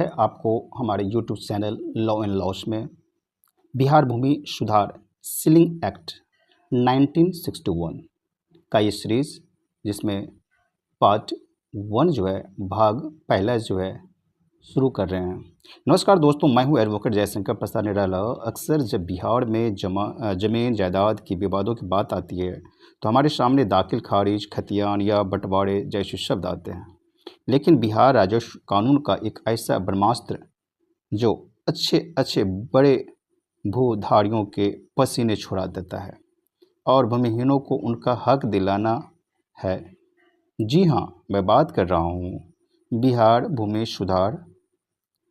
है आपको हमारे YouTube channel law and loss में बिहार भूमि सुधार सीलिंग एक्ट 1961 का ये सीरीज़, जिसमें पार्ट 1 जो है भाग पहला जो है शुरू कर रहे हैं। नमस्कार दोस्तों, मैं हूं एडवोकेट जयशंकर प्रसाद निराला। अक्सर जब बिहार में ज़मीन जायदाद की विवादों की बात आती है तो हमारे सामने दाखिल खारिज, खतियान या बंटवारे जैसे शब्द आते हैं। लेकिन बिहार राजस्व कानून का एक ऐसा ब्रह्मास्त्र जो अच्छे बड़े भूधारियों के पसीने छुड़ा देता है और भूमिहीनों को उनका हक दिलाना है। जी हाँ, मैं बात कर रहा हूँ बिहार भूमि सुधार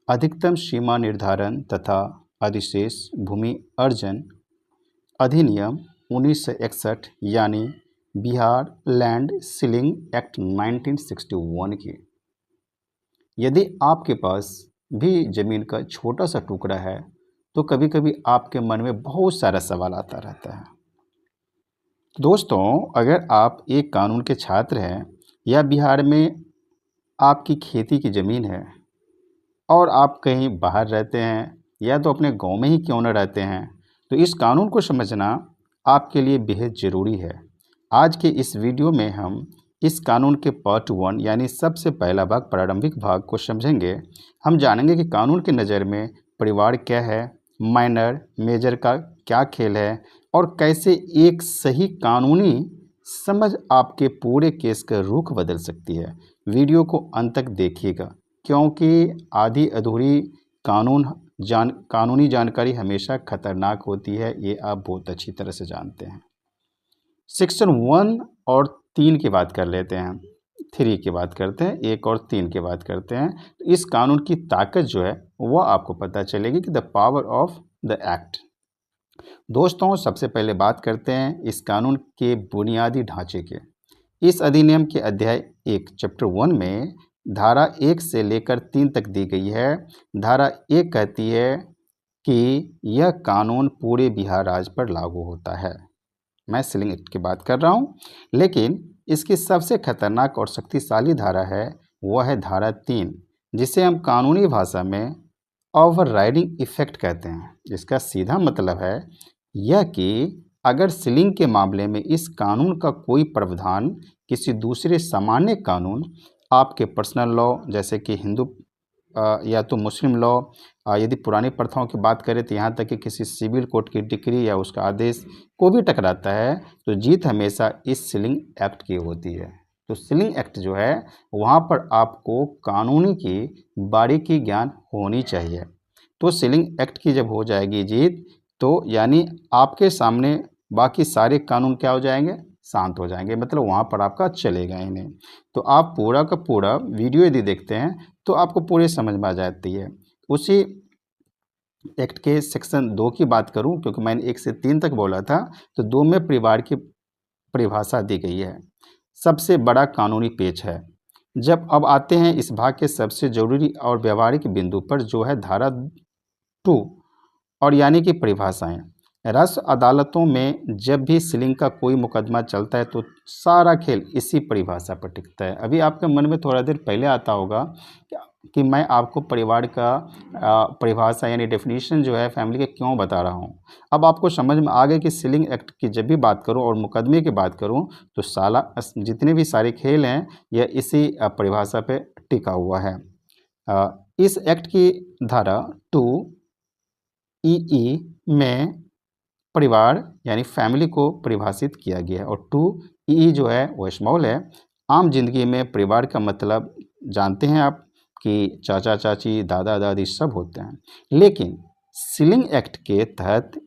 अधिकतम सीमा निर्धारण तथा अधिशेष भूमि अर्जन अधिनियम 1961 यानी बिहार लैंड सीलिंग एक्ट 1961 की। यदि आपके पास भी ज़मीन का छोटा सा टुकड़ा है तो कभी कभी आपके मन में बहुत सारा सवाल आता रहता है। दोस्तों, अगर आप एक कानून के छात्र हैं या बिहार में आपकी खेती की ज़मीन है और आप कहीं बाहर रहते हैं या तो अपने गांव में ही क्यों न रहते हैं, तो इस कानून को समझना आपके लिए बेहद ज़रूरी है। आज के इस वीडियो में हम इस कानून के पार्ट 1 यानी सबसे पहला भाग, प्रारंभिक भाग को समझेंगे। हम जानेंगे कि कानून की नज़र में परिवार क्या है, माइनर मेजर का क्या खेल है और कैसे एक सही कानूनी समझ आपके पूरे केस का रुख बदल सकती है। वीडियो को अंत तक देखिएगा, क्योंकि आधी अधूरी कानूनी जानकारी हमेशा खतरनाक होती है, ये आप बहुत अच्छी तरह से जानते हैं। सेक्शन 1 और 3 की बात कर लेते हैं, 3 की बात करते हैं, 1 और 3 की बात करते हैं। तो इस कानून की ताकत जो है वह आपको पता चलेगी कि the power of the act. दोस्तों, सबसे पहले बात करते हैं इस कानून के बुनियादी ढांचे के। इस अधिनियम के अध्याय 1 चैप्टर 1 में धारा 1 से लेकर 3 तक दी गई है। धारा 1 कहती है कि यह कानून पूरे बिहार राज्य पर लागू होता है। मैं सीलिंग एक्ट की बात कर रहा हूँ, लेकिन इसकी सबसे खतरनाक और शक्तिशाली धारा है वह है धारा 3, जिसे हम कानूनी भाषा में ओवरराइडिंग इफेक्ट कहते हैं। इसका सीधा मतलब है यह कि अगर सीलिंग के मामले में इस कानून का कोई प्रावधान किसी दूसरे सामान्य कानून, आपके पर्सनल लॉ जैसे कि हिंदू या तो मुस्लिम लॉ, यदि पुरानी प्रथाओं की बात करें तो यहाँ तक कि किसी सिविल कोर्ट की डिक्री या उसका आदेश को भी टकराता है, तो जीत हमेशा इस सीलिंग एक्ट की होती है। तो सीलिंग एक्ट जो है वहाँ पर आपको कानूनी की बारीकी ज्ञान होनी चाहिए। तो सीलिंग एक्ट की जब हो जाएगी जीत, तो यानी आपके सामने बाकी सारे कानून क्या हो जाएंगे, शांत हो जाएंगे, मतलब वहाँ पर आपका चलेगा ही नहीं। तो आप पूरा का पूरा वीडियो यदि देखते हैं तो आपको पूरी समझ में आ जाती है। उसी एक्ट के सेक्शन 2 की बात करूं, क्योंकि मैंने 1 से 3 तक बोला था, तो 2 में परिवार की परिभाषा दी गई है। सबसे बड़ा कानूनी पेच है। जब अब आते हैं इस भाग के सबसे जरूरी और व्यवहारिक बिंदु पर, जो है धारा 2 और यानी कि परिभाषाएं। राष्ट्र अदालतों में जब भी सीलिंग का कोई मुकदमा चलता है तो सारा खेल इसी परिभाषा पर टिकता है। अभी आपके मन में थोड़ा देर पहले आता होगा कि मैं आपको परिवार का परिभाषा यानी डेफिनेशन जो है फैमिली के क्यों बता रहा हूँ। अब आपको समझ में आ गया कि सीलिंग एक्ट की जब भी बात करूँ और मुकदमे की बात करूँ तो जितने भी सारे खेल हैं यह इसी परिभाषा पे टिका हुआ है। इस एक्ट की धारा 2 ई में परिवार यानी फैमिली को परिभाषित किया गया है, और 2 ई जो है वो स्मॉल है। आम जिंदगी में परिवार का मतलब जानते हैं आप कि चाचा चाची, दादा दादी सब होते हैं, लेकिन सीलिंग एक्ट के तहत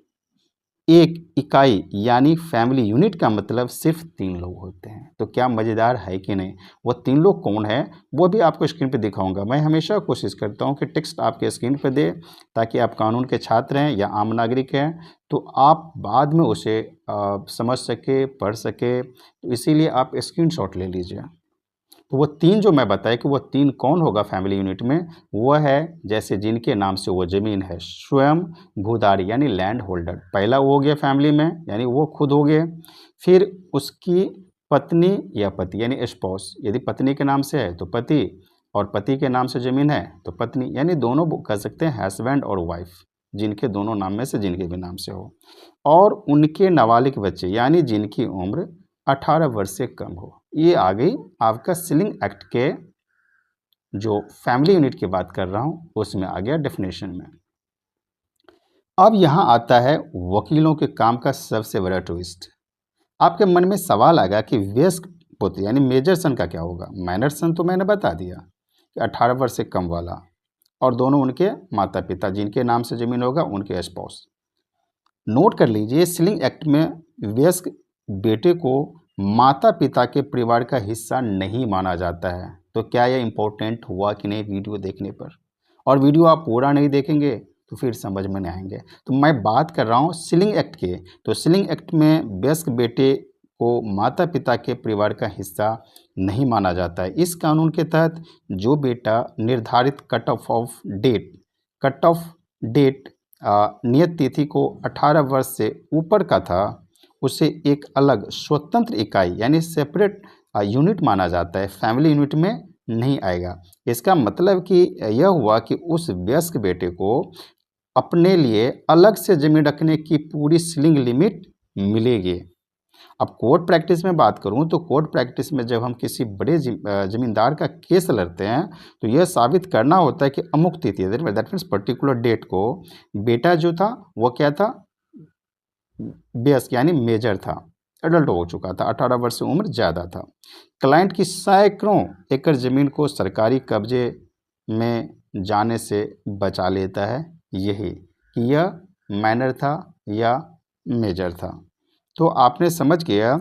एक इकाई यानी फैमिली यूनिट का मतलब सिर्फ 3 लोग होते हैं। तो क्या मज़ेदार है कि नहीं। वो 3 लोग कौन है वो भी आपको स्क्रीन पे दिखाऊंगा। मैं हमेशा कोशिश करता हूँ कि टेक्स्ट आपके स्क्रीन पे दे, ताकि आप कानून के छात्र हैं या आम नागरिक हैं तो आप बाद में उसे समझ सके, पढ़ सके। तो इसीलिए आप स्क्रीनशॉट ले लीजिए। तो वो 3 जो मैं बताया कि वो 3 कौन होगा फैमिली यूनिट में, वह है जैसे जिनके नाम से वो ज़मीन है, स्वयं भूधारी यानी लैंड होल्डर। पहला वो हो गया फैमिली में, यानी वो खुद हो गए। फिर उसकी पत्नी या पति यानी स्पाउस, यदि पत्नी के नाम से है तो पति, और पति के नाम से ज़मीन है तो पत्नी, यानी दोनों कह सकते हैं हस्बैंड और वाइफ, जिनके दोनों नाम में से जिनके भी नाम से हो, और उनके नाबालिग बच्चे यानी जिनकी उम्र 18 वर्ष से कम हो। ये आ गई आपका सीलिंग एक्ट के जो फैमिली यूनिट की बात कर रहा हूँ उसमें आ गया डेफिनेशन में। अब यहाँ आता है वकीलों के काम का सबसे बड़ा ट्विस्ट। आपके मन में सवाल आएगा कि वयस्क पुत्र यानी मेजर सन का क्या होगा। माइनर सन तो मैंने बता दिया कि 18 वर्ष से कम वाला, और दोनों उनके माता पिता जिनके नाम से ज़मीन होगा उनके स्पाउस। नोट कर लीजिए, सीलिंग एक्ट में वयस्क बेटे को माता पिता के परिवार का हिस्सा नहीं माना जाता है। तो क्या यह इम्पोर्टेंट हुआ कि नहीं वीडियो देखने पर? और वीडियो आप पूरा नहीं देखेंगे तो फिर समझ में नहीं आएंगे। तो मैं बात कर रहा हूँ सीलिंग एक्ट के। तो सीलिंग एक्ट में वयस्क बेटे को माता पिता के परिवार का हिस्सा नहीं माना जाता है। इस कानून के तहत जो बेटा निर्धारित कट ऑफ डेट नियत तिथि को 18 वर्ष से ऊपर का था, उसे एक अलग स्वतंत्र इकाई यानी सेपरेट यूनिट माना जाता है, फैमिली यूनिट में नहीं आएगा। इसका मतलब कि यह हुआ कि उस वयस्क बेटे को अपने लिए अलग से ज़मीन रखने की पूरी सीलिंग लिमिट मिलेगी। अब कोर्ट प्रैक्टिस में बात करूं तो कोर्ट प्रैक्टिस में जब हम किसी बड़े ज़मींदार का केस लड़ते हैं तो यह साबित करना होता है कि अमुक तिथि दैट मीन्स पर्टिकुलर डेट को बेटा जो था वो क्या था, वयस्क यानी मेजर था, एडल्ट हो चुका था, 18 वर्ष से उम्र ज़्यादा था। क्लाइंट की सैकड़ों एकड़ ज़मीन को सरकारी कब्जे में जाने से बचा लेता है, यही कि यह माइनर था या मेजर था। तो आपने समझ गया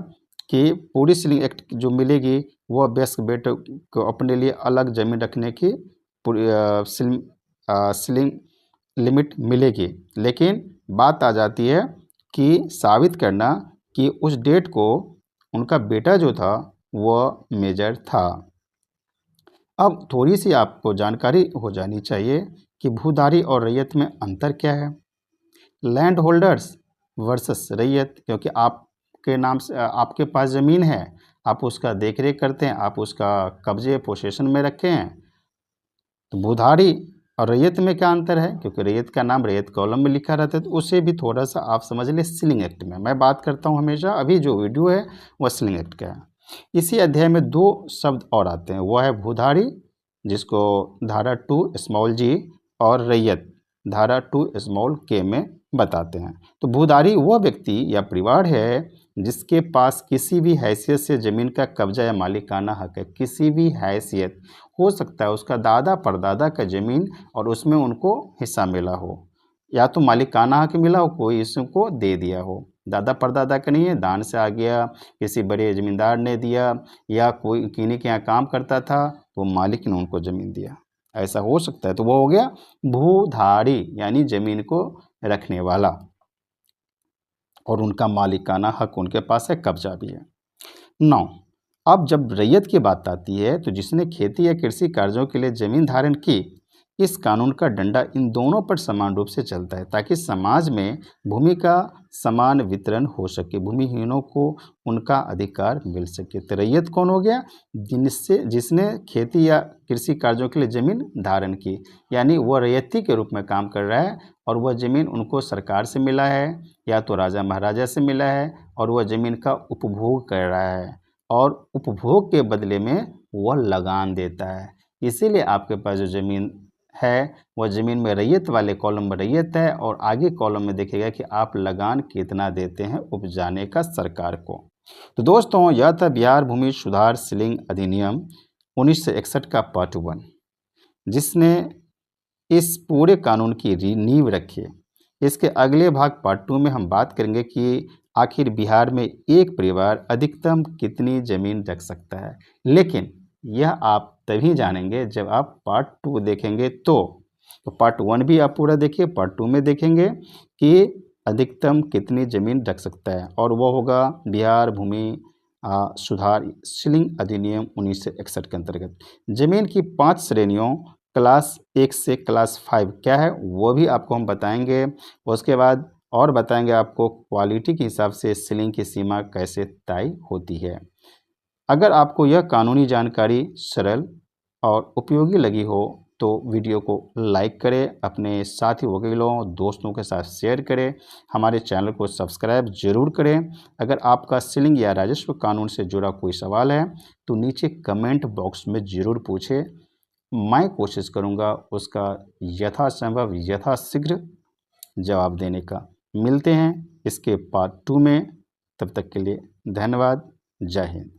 कि पूरी सीलिंग एक्ट जो मिलेगी वो वयस्क बेटे को अपने लिए अलग ज़मीन रखने की पूरी सीलिंग लिमिट मिलेगी। लेकिन बात आ जाती है कि साबित करना कि उस डेट को उनका बेटा जो था वह मेजर था। अब थोड़ी सी आपको जानकारी हो जानी चाहिए कि भूधारी और रैयत में अंतर क्या है। लैंड होल्डर्स वर्सेस रैयत, क्योंकि आपके नाम से आपके पास ज़मीन है, आप उसका देख रेख करते हैं, आप उसका कब्जे पोसेशन में रखे हैं। तो भूधारी और रैयत में क्या अंतर है, क्योंकि रैयत का नाम रैयत कॉलम में लिखा रहता है, तो उसे भी थोड़ा सा आप समझ लें सीलिंग एक्ट में। मैं बात करता हूँ हमेशा, अभी जो वीडियो है वह सीलिंग एक्ट का है। इसी अध्याय में 2 शब्द और आते हैं, वह है भूधारी जिसको धारा 2 स्मॉल जी और रैयत धारा 2 स्मॉल के में बताते हैं। तो भूधारी वह व्यक्ति या परिवार है जिसके पास किसी भी हैसियत से ज़मीन का कब्जा या मालिकाना हक है। किसी भी हैसियत, हो सकता है उसका दादा परदादा का ज़मीन और उसमें उनको हिस्सा मिला हो, या तो मालिकाना हक मिला हो, कोई इसको दे दिया हो। दादा परदादा का नहीं है, दान से आ गया, किसी बड़े ज़मींदार ने दिया, या कोई किन्हीं के यहाँ काम करता था तो मालिक ने उनको ज़मीन दिया, ऐसा हो सकता है। तो वो हो गया भूधारी यानी ज़मीन को रखने वाला, और उनका मालिकाना हक उनके पास है, कब्जा भी है। 9, अब जब रैयत की बात आती है तो जिसने खेती या कृषि कार्यों के लिए जमीन धारण की, इस कानून का डंडा इन दोनों पर समान रूप से चलता है ताकि समाज में भूमि का समान वितरण हो सके, भूमिहीनों को उनका अधिकार मिल सके। तो रैयत कौन हो गया, जिसने खेती या कृषि कार्यों के लिए ज़मीन धारण की, यानी वह रैयती के रूप में काम कर रहा है और वह ज़मीन उनको सरकार से मिला है या तो राजा महाराजा से मिला है, और वह ज़मीन का उपभोग कर रहा है और उपभोग के बदले में वह लगान देता है। इसीलिए आपके पास जो ज़मीन है वह ज़मीन में रैयत वाले कॉलम में रैयत है, और आगे कॉलम में देखिएगा कि आप लगान कितना देते हैं उपजाने का सरकार को। तो दोस्तों, यह था बिहार भूमि सुधार सीलिंग अधिनियम 1961 का पार्ट 1, जिसने इस पूरे कानून की नींव रखी है। इसके अगले भाग पार्ट 2 में हम बात करेंगे कि आखिर बिहार में एक परिवार अधिकतम कितनी ज़मीन रख सकता है। लेकिन यह आप तभी जानेंगे जब आप पार्ट 2 देखेंगे। तो पार्ट 1 भी आप पूरा देखिए, पार्ट 2 में देखेंगे कि अधिकतम कितनी ज़मीन रख सकता है, और वह होगा बिहार भूमि सुधार सीलिंग अधिनियम 1961 के अंतर्गत। ज़मीन की 5 श्रेणियों क्लास 1 से क्लास 5 क्या है वो भी आपको हम बताएंगे। उसके बाद और बताएंगे आपको क्वालिटी के हिसाब से सीलिंग की सीमा कैसे तय होती है। अगर आपको यह कानूनी जानकारी सरल और उपयोगी लगी हो तो वीडियो को लाइक करें, अपने साथी वकीलों दोस्तों के साथ शेयर करें, हमारे चैनल को सब्सक्राइब जरूर करें। अगर आपका सीलिंग या राजस्व कानून से जुड़ा कोई सवाल है तो नीचे कमेंट बॉक्स में ज़रूर पूछें, मैं कोशिश करूंगा उसका यथासंभव यथाशीघ्र जवाब देने का। मिलते हैं इसके पार्ट 2 में, तब तक के लिए धन्यवाद। जय हिंद।